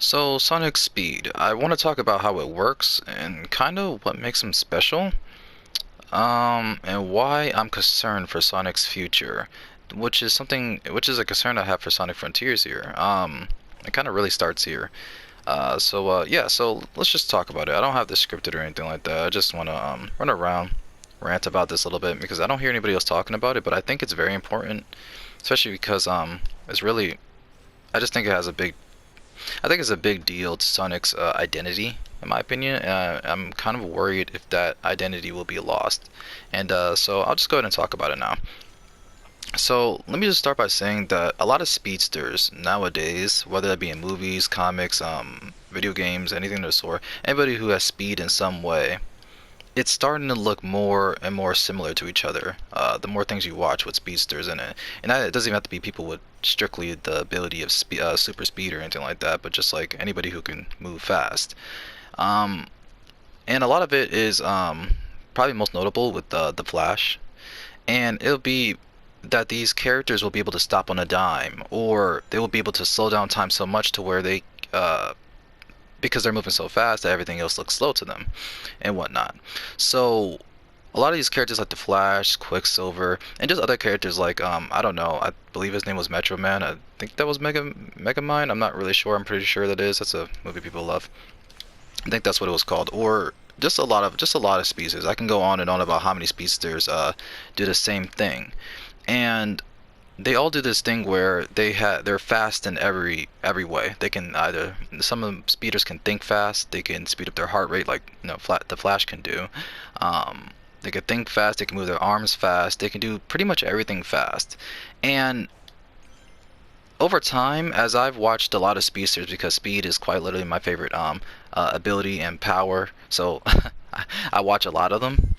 So, Sonic Speed. I want to talk about how it works and kind of what makes him special, and why I'm concerned for Sonic's future, which is a concern I have for Sonic Frontiers here. It kind of really starts here. Yeah, so let's just talk about it. I don't have this scripted or anything like that. I just want to run around, rant about this a little bit because I don't hear anybody else talking about it, but I think it's very important, especially because it's really, I just think it has a big I think it's a big deal to Sonic's identity, in my opinion. I'm kind of worried if that identity will be lost. So I'll just go ahead and talk about it now. So let me just start by saying that a lot of speedsters nowadays, whether that be in movies, comics, video games, anything of the sort, anybody who has speed in some way, it's starting to look more and more similar to each other. The more things you watch with speedsters in it, and it doesn't even have to be people with strictly the ability of super speed or anything like that, but just like anybody who can move fast. Um, and a lot of it is probably most notable with the Flash, and it'll be that these characters will be able to stop on a dime, or they will be able to slow down time so much to where they because they're moving so fast that everything else looks slow to them and whatnot. So a lot of these characters like the Flash, Quicksilver, and just other characters like I don't know, I believe his name was Metro Man. I think that was Megamind. I'm not really sure. I'm pretty sure that is. That's a movie people love. I think that's what it was called. Or just a lot of speedsters. I can go on and on about how many speedsters do the same thing. And they all do this thing where they're fast in every way. They can either some of the speeders can think fast. They can speed up their heart rate like the Flash can do. They can think fast. They can move their arms fast. They can do pretty much everything fast. And over time, as I've watched a lot of speedsters, because speed is quite literally my favorite ability and power, so I watch a lot of them.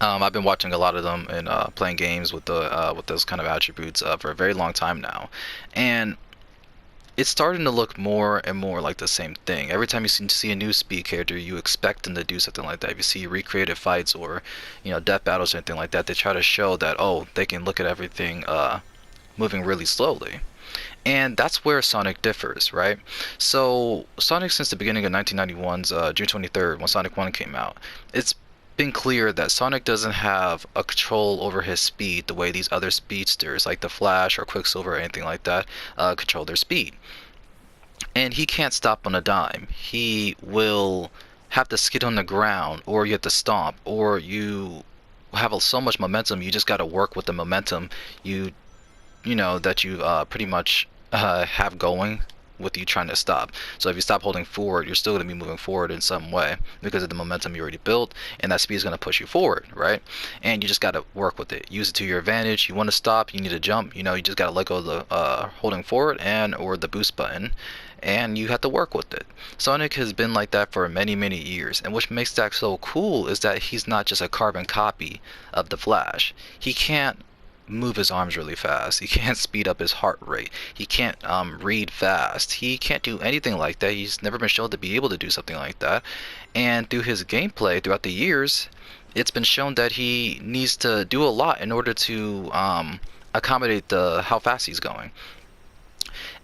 I've been watching a lot of them and playing games with those kind of attributes for a very long time now, and it's starting to look more and more like the same thing. Every time you see a new speed character, you expect them to do something like that. If you see recreated fights or death battles or anything like that, they try to show that they can look at everything moving really slowly. And that's where Sonic differs, right? So Sonic, since the beginning of 1991's June 23rd, when Sonic 1 came out, it's been clear that Sonic doesn't have a control over his speed the way these other speedsters like the Flash or Quicksilver or anything like that control their speed. And he can't stop on a dime. He will have to skid on the ground, or you have to stomp, or you have so much momentum, you just got to work with the momentum you that you pretty much have going with you trying to stop. So if you stop holding forward, you're still going to be moving forward in some way because of the momentum you already built, and that speed is going to push you forward, right? And you just got to work with it. Use it to your advantage. You want to stop, you need to jump. You just got to let go of the holding forward and or the boost button, and you have to work with it. Sonic has been like that for many, many years, and what makes that so cool is that he's not just a carbon copy of the Flash. He can't move his arms really fast. He can't speed up his heart rate. He can't read fast. He can't do anything like that. He's never been shown to be able to do something like that. And through his gameplay throughout the years, it's been shown that he needs to do a lot in order to accommodate the how fast he's going.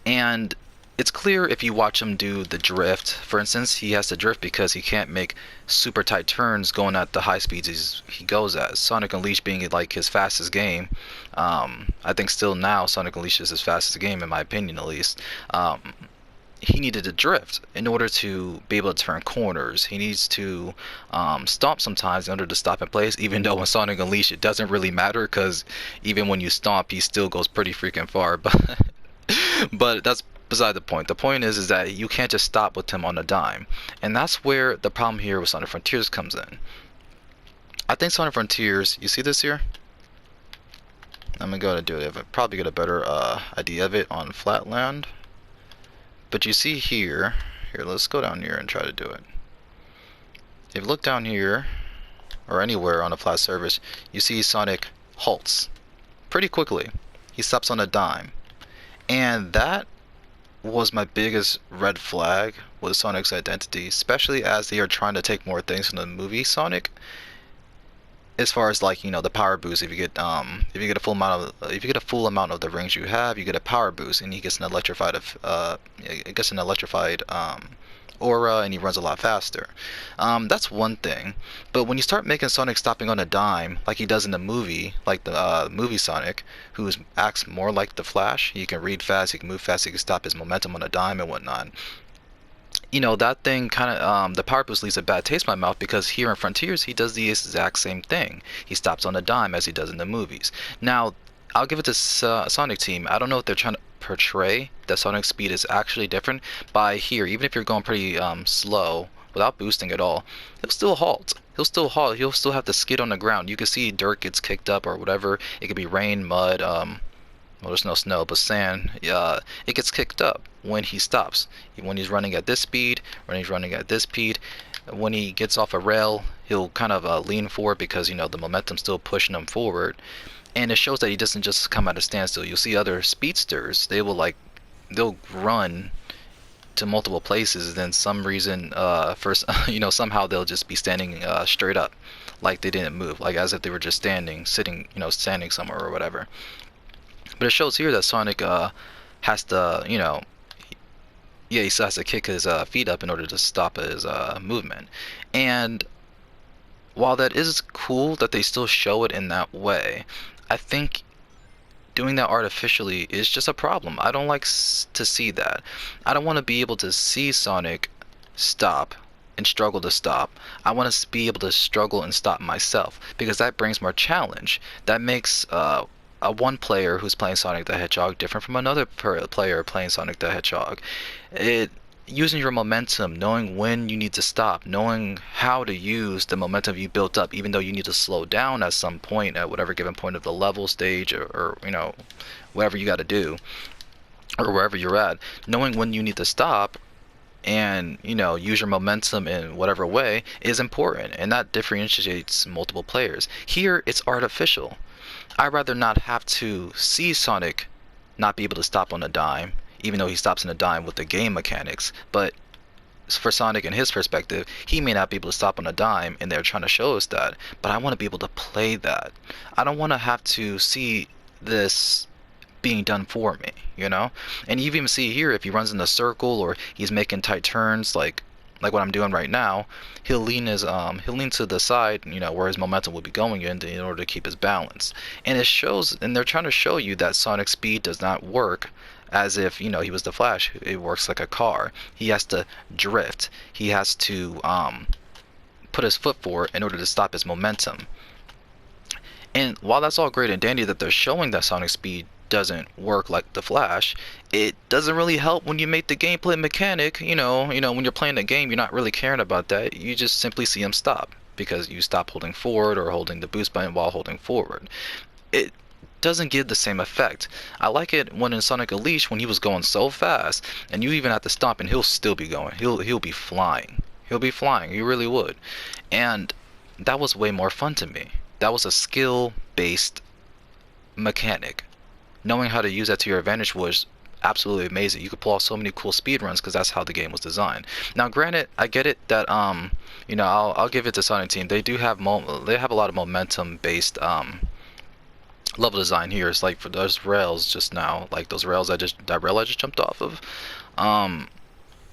And it's clear if you watch him do the drift. For instance, he has to drift because he can't make super tight turns going at the high speeds he goes at. Sonic Unleashed being like his fastest game. I think still now Sonic Unleashed is his fastest game in my opinion at least. He needed to drift in order to be able to turn corners. He needs to stomp sometimes in order to stop in place, even though in Sonic Unleashed it doesn't really matter because even when you stomp, he still goes pretty freaking far. But that's beside the point. The point is that you can't just stop with him on a dime, and that's where the problem here with Sonic Frontiers comes in. I think Sonic Frontiers, you see this here? I'm gonna go to do it. I've probably get a better idea of it on Flatland. But you see here, let's go down here and try to do it. If you look down here, or anywhere on a flat surface, you see Sonic halts pretty quickly. He stops on a dime. And that was my biggest red flag with Sonic's identity, especially as they are trying to take more things from the movie Sonic. as far as like the power boost, if you get a full amount of if you get a full amount of the rings you have, you get a power boost, and he gets an electrified of it gets an electrified aura, and he runs a lot faster. That's one thing. But when you start making Sonic stopping on a dime, like he does in the movie, like the movie Sonic, who acts more like the Flash, he can read fast, he can move fast, he can stop his momentum on a dime and whatnot. That thing kind of the power boost leaves a bad taste in my mouth, because here in Frontiers he does the exact same thing. He stops on a dime as he does in the movies. Now, I'll give it to Sonic Team. I don't know if they're trying to portray that Sonic speed is actually different. By here, even if you're going pretty slow without boosting at all, he'll still halt. He'll still halt. He'll still have to skid on the ground. You can see dirt gets kicked up or whatever. It could be rain, mud, well, there's no snow, but sand. It gets kicked up when he stops. When he's running at this speed, when he's running at this speed, when he gets off a rail, he'll kind of lean forward, because the momentum's still pushing him forward, and it shows that he doesn't just come at a standstill. You'll see other speedsters; they'll run to multiple places, and then some reason, first, somehow they'll just be standing straight up, like they didn't move, like as if they were just sitting, standing somewhere or whatever. But it shows here that Sonic has to, yeah, he still has to kick his feet up in order to stop his movement. And while that is cool that they still show it in that way, I think doing that artificially is just a problem. I don't like to see that. I don't want to be able to see Sonic stop and struggle to stop. I want to be able to struggle and stop myself, because that brings more challenge. That makes a one player who's playing Sonic the Hedgehog different from another player playing Sonic the Hedgehog. It Using your momentum, knowing when you need to stop, knowing how to use the momentum you built up, even though you need to slow down at some point, at whatever given point of the level stage, or whatever you got to do, or wherever you're at, knowing when you need to stop and use your momentum in whatever way is important, and that differentiates multiple players. Here it's artificial. I'd rather not have to see Sonic not be able to stop on a dime, even though he stops on a dime with the game mechanics. But for Sonic, in his perspective, he may not be able to stop on a dime, and they're trying to show us that. But I want to be able to play that. I don't want to have to see this being done for me. And you even see here, if he runs in a circle or he's making tight turns, like what I'm doing right now, he'll lean to the side, where his momentum would be going in order to keep his balance. And it shows, and they're trying to show you that Sonic's speed does not work as if he was the Flash. It works like a car. He has to drift. He has to put his foot forward in order to stop his momentum. And while that's all great and dandy that they're showing that Sonic speed doesn't work like the Flash, it doesn't really help when you make the gameplay mechanic. When you're playing the game, you're not really caring about that. You just simply see him stop, because you stop holding forward or holding the boost button while holding forward. It doesn't give the same effect. I like it when in Sonic Unleashed, when he was going so fast, and you even have to stop, and he'll still be going. He'll be flying. He'll be flying. He really would. And that was way more fun to me. That was a skill-based mechanic. Knowing how to use that to your advantage was absolutely amazing. You could pull off so many cool speed runs, because that's how the game was designed. Now, granted, I get it that I'll give it to Sonic Team. They do have they have a lot of momentum based level design here. It's like for those rails just now, like those rails that rail I just jumped off of.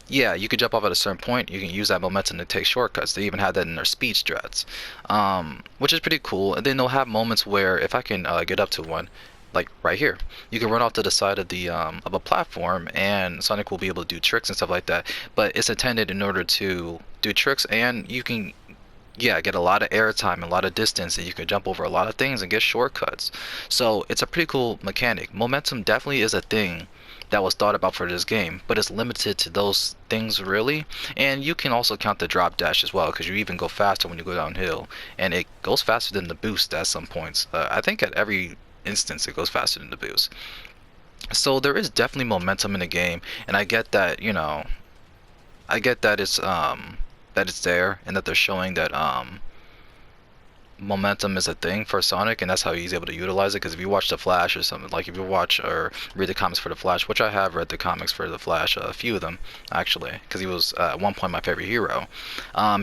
Yeah, you could jump off at a certain point. You can use that momentum to take shortcuts. They even had that in their speed strats, which is pretty cool. And then they'll have moments where, if I can get up to one, like right here, you can run off to the side of the of a platform, and Sonic will be able to do tricks and stuff like that. But it's intended in order to do tricks, and you can, yeah, get a lot of airtime, a lot of distance, and you can jump over a lot of things and get shortcuts. So it's a pretty cool mechanic. Momentum definitely is a thing that was thought about for this game, but it's limited to those things really. And you can also count the drop dash as well, because you even go faster when you go downhill, and it goes faster than the boost at some points. I think at every instance it goes faster than the boost. So there is definitely momentum in the game, and I get that, I get that it's there, and that they're showing that momentum is a thing for Sonic, and that's how he's able to utilize it. Because if you watch The Flash or something, like if you watch or read the comics for The Flash, which I have read the comics for The Flash, a few of them actually, because he was at one point my favorite hero.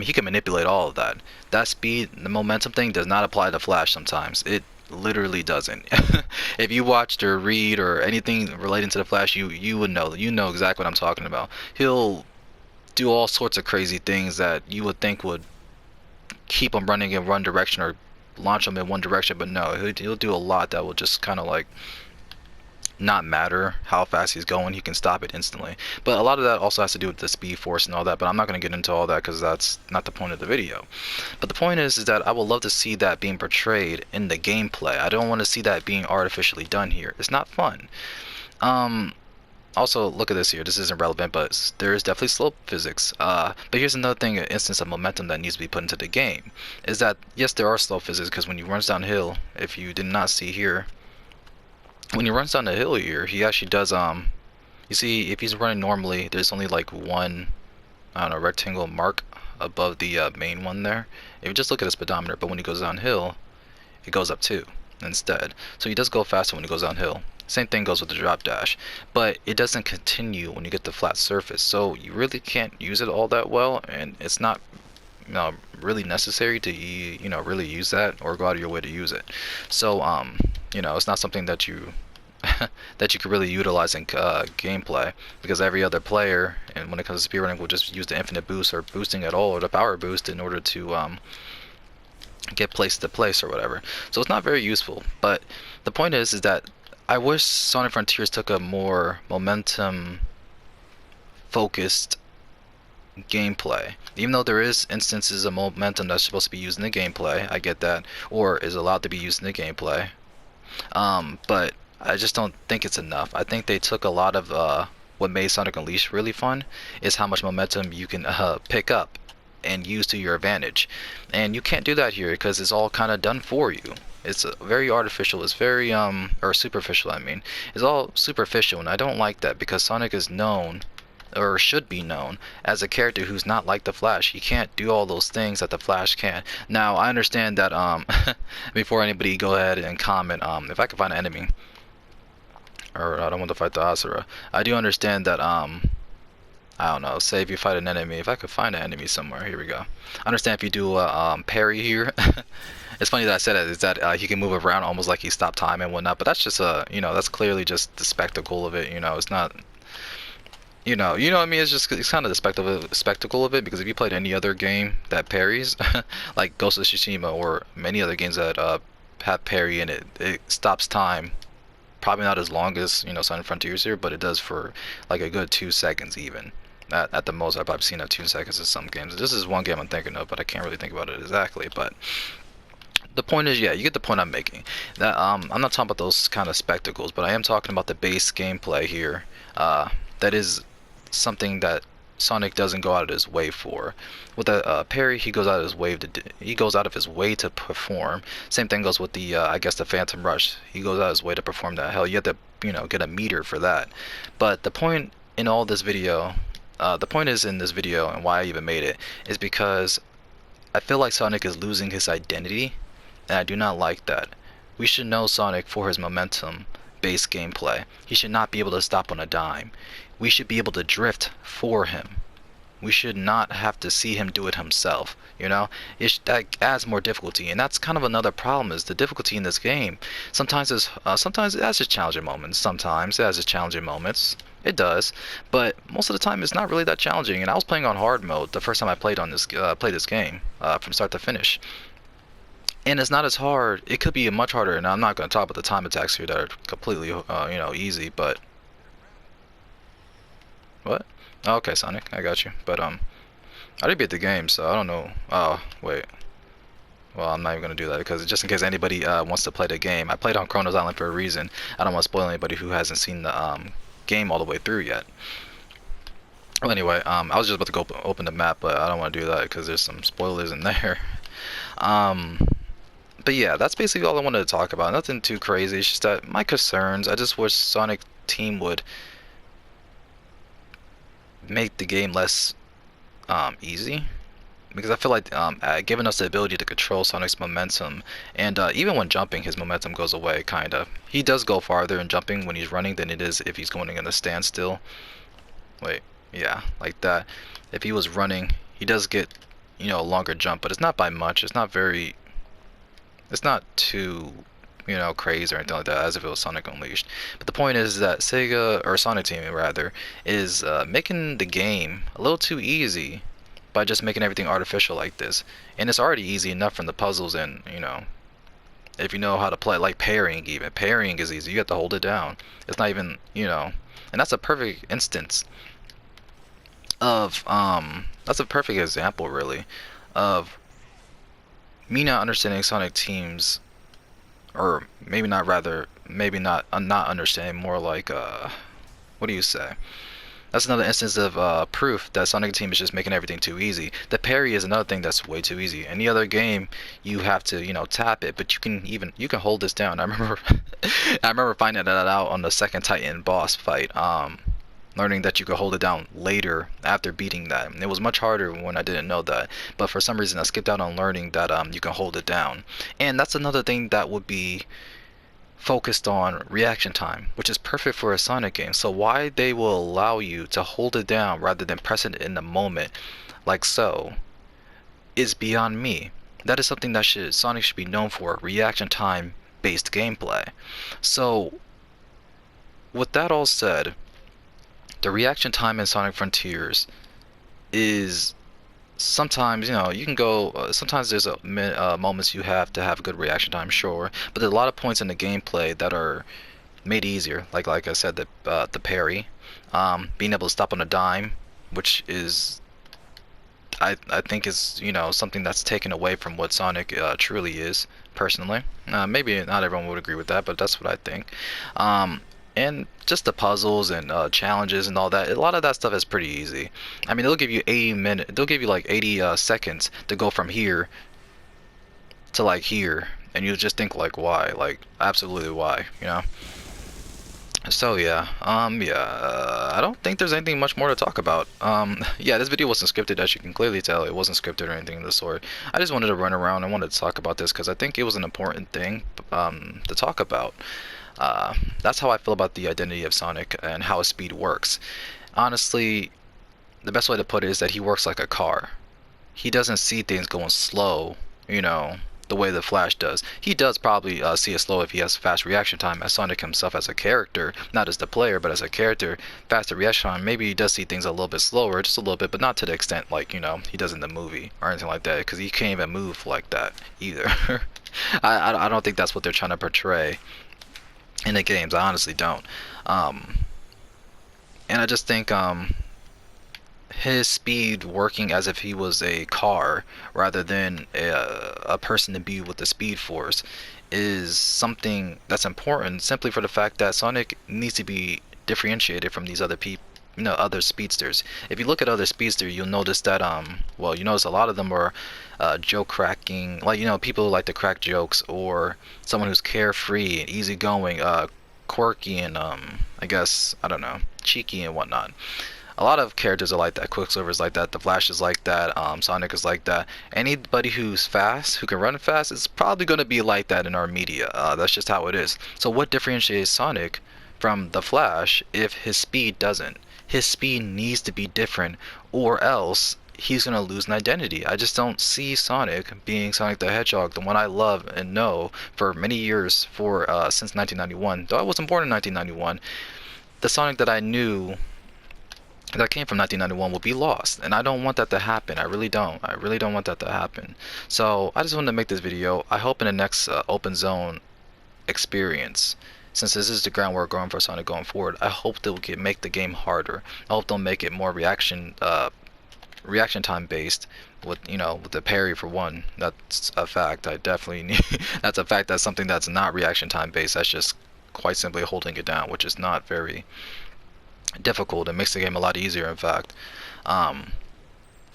He can manipulate all of that. That speed, the momentum thing, does not apply to Flash sometimes. It literally doesn't. If you watched or read or anything relating to The Flash, you would know. You know exactly what I'm talking about. He'll do all sorts of crazy things that you would think would keep him running in one direction or launch him in one direction, but no, he'll do a lot that will just kind of like not matter how fast he's going. He can stop it instantly. But a lot of that also has to do with the speed force and all that, but I'm not going to get into all that because that's not the point of the video. But the point is that I would love to see that being portrayed in the gameplay. I don't want to see that being artificially done here. It's not fun. um Also, look at this here. This isn't relevant, but there is definitely slope physics. But here's another thing, an instance of momentum that needs to be put into the game, is that yes, there are slope physics, because when he runs downhill, if you did not see here, when he runs down the hill here, he actually does you see, if he's running normally, there's only like one, I don't know, rectangle mark above the main one there. If you just look at his speedometer, but when he goes downhill, it goes up too instead. So he does go faster when he goes downhill. Same thing goes with the drop dash, but it doesn't continue when you get the flat surface. So you really can't use it all that well, and it's not, really necessary to really use that or go out of your way to use it. So it's not something that you that you could really utilize in gameplay, because every other player, and when it comes to speedrunning, will just use the infinite boost or boosting at all, or the power boost, in order to get place to place or whatever. So it's not very useful. But the point is that I wish Sonic Frontiers took a more momentum focused gameplay. Even though there is instances of momentum that's supposed to be used in the gameplay, I get that, or is allowed to be used in the gameplay. But I just don't think it's enough. I think they took a lot of what made Sonic Unleashed really fun is how much momentum you can pick up and use to your advantage, and you can't do that here because it's all kind of done for you. It's very artificial. It's very or superficial, I mean. It's all superficial, and I don't like that, because Sonic is known, or should be known, as a character who's not like the Flash. He can't do all those things that the Flash can. Now I understand that before anybody go ahead and comment, if I can find an enemy, or I don't want to fight the Asura, I do understand that I don't know, say if you fight an enemy, if I could find an enemy somewhere, here we go. I understand if you do a parry here. It's funny that I said it, is that he can move around almost like he stopped time and whatnot, but that's just that's clearly just the spectacle of it. It's not, what I mean. It's kind of the spectacle of it, because if you played any other game that parries, like Ghost of Tsushima or many other games that have parry in it, it stops time. Probably not as long as Sonic Frontiers here, but it does for like a good 2 seconds even. At the most, I've probably seen at 2 seconds in some games. This is one game I'm thinking of, but I can't really think about it exactly. But the point is, yeah, you get the point I'm making. That I'm not talking about those kind of spectacles, but I am talking about the base gameplay here. That is something that Sonic doesn't go out of his way for. With the parry, he goes out of his way to perform. Same thing goes with the I guess the Phantom Rush. He goes out of his way to perform that. Hell, you have to get a meter for that. But the point in all this video, the point is in this video, and why I even made it, is because I feel like Sonic is losing his identity, and I do not like that. We should know Sonic for his momentum based gameplay. He should not be able to stop on a dime. We should be able to drift for him. We should not have to see him do it himself. That adds more difficulty, and that's kind of another problem, is the difficulty in this game. Sometimes it has its challenging moments. Sometimes it has its challenging moments. It does, but most of the time it's not really that challenging. And I was playing on hard mode the first time I played this game from start to finish. And it's not as hard. It could be much harder, and I'm not going to talk about the time attacks here that are completely, easy. But what? Oh, okay, Sonic, I got you. But I didn't beat the game, so I don't know. Oh, wait. Well, I'm not even going to do that, because just in case anybody wants to play the game, I played on Chronos Island for a reason. I don't want to spoil anybody who hasn't seen the game all the way through yet. Well, anyway, I was just about to go open the map, but I don't want to do that because there's some spoilers in there. But yeah, that's basically all I wanted to talk about. Nothing too crazy. It's just that my concerns. I just wish Sonic Team would make the game less easy. because I feel like giving us the ability to control Sonic's momentum, and even when jumping, his momentum goes away, kinda. He does go farther in jumping when he's running than it is if he's going in a standstill. Wait, yeah, like that. If he was running, he does get, a longer jump, but it's not by much. It's not too, crazy or anything like that, as if it was Sonic Unleashed. But the point is that Sega, or Sonic Team rather, is making the game a little too easy by just making everything artificial like this. And it's already easy enough from the puzzles, and if you know how to play, like parrying. Even parrying is easy. You have to hold it down. It's not even, and that's a perfect instance of that's a perfect example, really, of me not understanding Sonic Teams, or maybe not, rather, maybe not, not understanding, more like, what do you say? That's another instance of proof that Sonic Team is just making everything too easy. The parry is another thing that's way too easy. Any other game, you have to, tap it, but you can hold this down. I remember, I remember finding that out on the second Titan boss fight. Learning that you could hold it down later after beating that. It was much harder when I didn't know that, but for some reason I skipped out on learning that you can hold it down. And that's another thing that would be focused on reaction time, which is perfect for a Sonic game. So why they will allow you to hold it down rather than press it in the moment, like so, is beyond me. That is something that Sonic should be known for: reaction time based gameplay. So with that all said, the reaction time in Sonic Frontiers is sometimes, you can go, sometimes there's moments you have to have good reaction time, sure, but there's a lot of points in the gameplay that are made easier, like I said, the parry, being able to stop on a dime, which is, I think is, something that's taken away from what Sonic truly is, personally. Maybe not everyone would agree with that, but that's what I think. And just the puzzles and challenges and all that, a lot of that stuff is pretty easy. I mean, they'll give you like 80 seconds to go from here to like here, and you just think like, why? Like, absolutely why, So I don't think there's anything much more to talk about. Yeah, this video wasn't scripted, as you can clearly tell. It wasn't scripted or anything of the sort. I just wanted to run around and wanted to talk about this because I think it was an important thing to talk about. That's how I feel about the identity of Sonic and how his speed works. Honestly, the best way to put it is that he works like a car. He doesn't see things going slow, the way the Flash does. He does probably see it slow if he has fast reaction time, as Sonic himself as a character, not as the player, but as a character, faster reaction time. Maybe he does see things a little bit slower, just a little bit, but not to the extent like, he does in the movie or anything like that, because he can't even move like that either. I don't think that's what they're trying to portray in the games. I honestly don't. And I just think his speed working as if he was a car rather than a person imbued with the speed force is something that's important, simply for the fact that Sonic needs to be differentiated from these other people, other speedsters. If you look at other speedsters, you'll notice that you notice a lot of them are joke cracking, like, people who like to crack jokes, or someone who's carefree and easygoing, quirky, and I guess, I don't know, cheeky and whatnot. A lot of characters are like that. Quicksilver is like that. The Flash is like that. Sonic is like that. Anybody who's fast, who can run fast, is probably going to be like that in our media. That's just how it is. So what differentiates Sonic from the Flash if his speed doesn't? His speed needs to be different, or else he's going to lose an identity. I just don't see Sonic being Sonic the Hedgehog, the one I love and know for many years, since 1991. Though I wasn't born in 1991, the Sonic that I knew, that came from 1991, will be lost, and I don't want that to happen. I really don't. I really don't want that to happen. So I just wanted to make this video. I hope in the next open zone experience, since this is the groundwork going for Sonic going forward, I hope they'll make the game harder. I hope they'll make it more reaction time based, with with the parry, for one. That's a fact. I definitely need that's a fact. That's something that's not reaction time based. That's just quite simply holding it down, which is not very difficult. It makes the game a lot easier, in fact.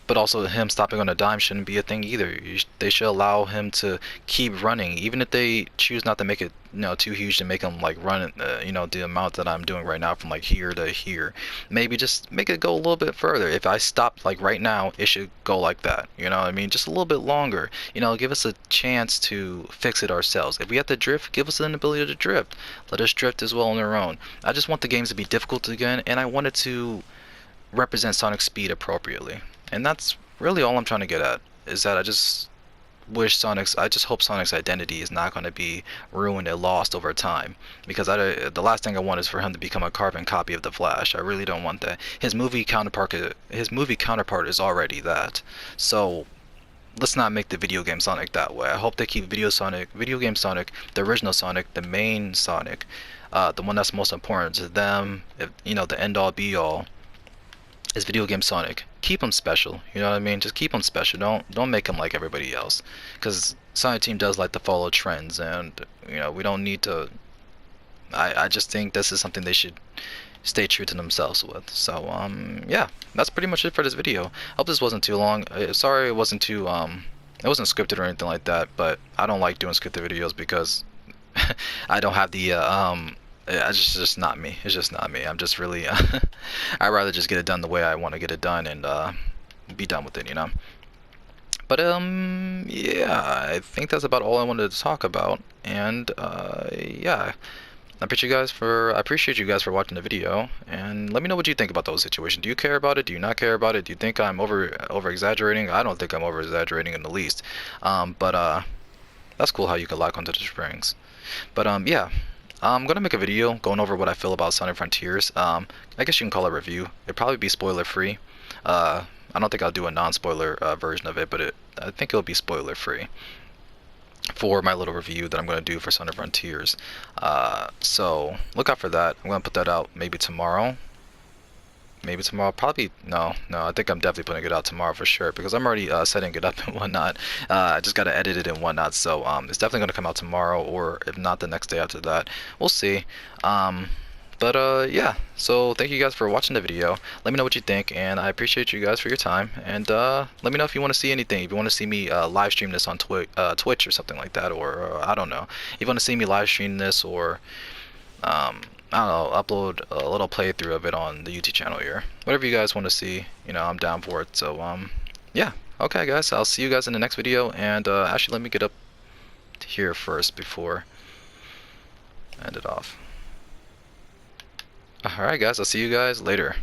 but also him stopping on a dime shouldn't be a thing either. They should allow him to keep running, even if they choose not to make it, too huge to make him like run, the amount that I'm doing right now from like here to here. Maybe just make it go a little bit further. If I stop like right now, it should go like that. You know what I mean? Just a little bit longer. Give us a chance to fix it ourselves. If we have to drift, give us an ability to drift. Let us drift as well on our own. I just want the games to be difficult again, and I want it to represent Sonic's speed appropriately. And that's really all I'm trying to get at, is that I just hope Sonic's identity is not going to be ruined and lost over time. Because the last thing I want is for him to become a carbon copy of the Flash. I really don't want that. His movie counterpart is already that. So let's not make the video game Sonic that way. I hope they keep video game Sonic, the original Sonic, the main Sonic, the one that's most important to them, the end all be all is video game Sonic. Keep him special, you know what I mean? Just keep him special. Don't make him like everybody else, because Sonic Team does like to follow trends, and we don't need to. I just think this is something they should stay true to themselves with. So yeah, that's pretty much it for this video. Hope this wasn't too long. Sorry it wasn't too it wasn't scripted or anything like that, but I don't like doing scripted videos because I don't have the it's just not me. It's just not me. I'm just really I'd rather just get it done the way I want to get it done and be done with it. But yeah, I think that's about all I wanted to talk about. And yeah, I appreciate you guys for watching the video, and let me know what you think about those situations. Do you care about it? Do you not care about it? Do you think I'm over exaggerating? I don't think I'm over exaggerating in the least. But that's cool how you can lock onto the strings. But yeah, I'm gonna make a video going over what I feel about Sonic Frontiers. I guess you can call it a review. It'll probably be spoiler free. I don't think I'll do a non-spoiler version of it, but I think it'll be spoiler free for my little review that I'm going to do for Sonic Frontiers. So look out for that. I'm going to put that out maybe tomorrow. Maybe tomorrow, probably, no, I think I'm definitely putting it out tomorrow for sure, because I'm already setting it up and whatnot. I just got to edit it and whatnot, so it's definitely going to come out tomorrow, or if not, the next day after that. We'll see. But yeah, so thank you guys for watching the video. Let me know what you think, and I appreciate you guys for your time. And let me know if you want to see anything. If you want to see me live stream this on Twitch or something like that, or I don't know. If you want to see me live stream this, or I don't know, upload a little playthrough of it on the YouTube channel here. Whatever you guys want to see, I'm down for it. So yeah, okay guys, I'll see you guys in the next video. And actually, let me get up here first before I end it off. Alright guys, I'll see you guys later.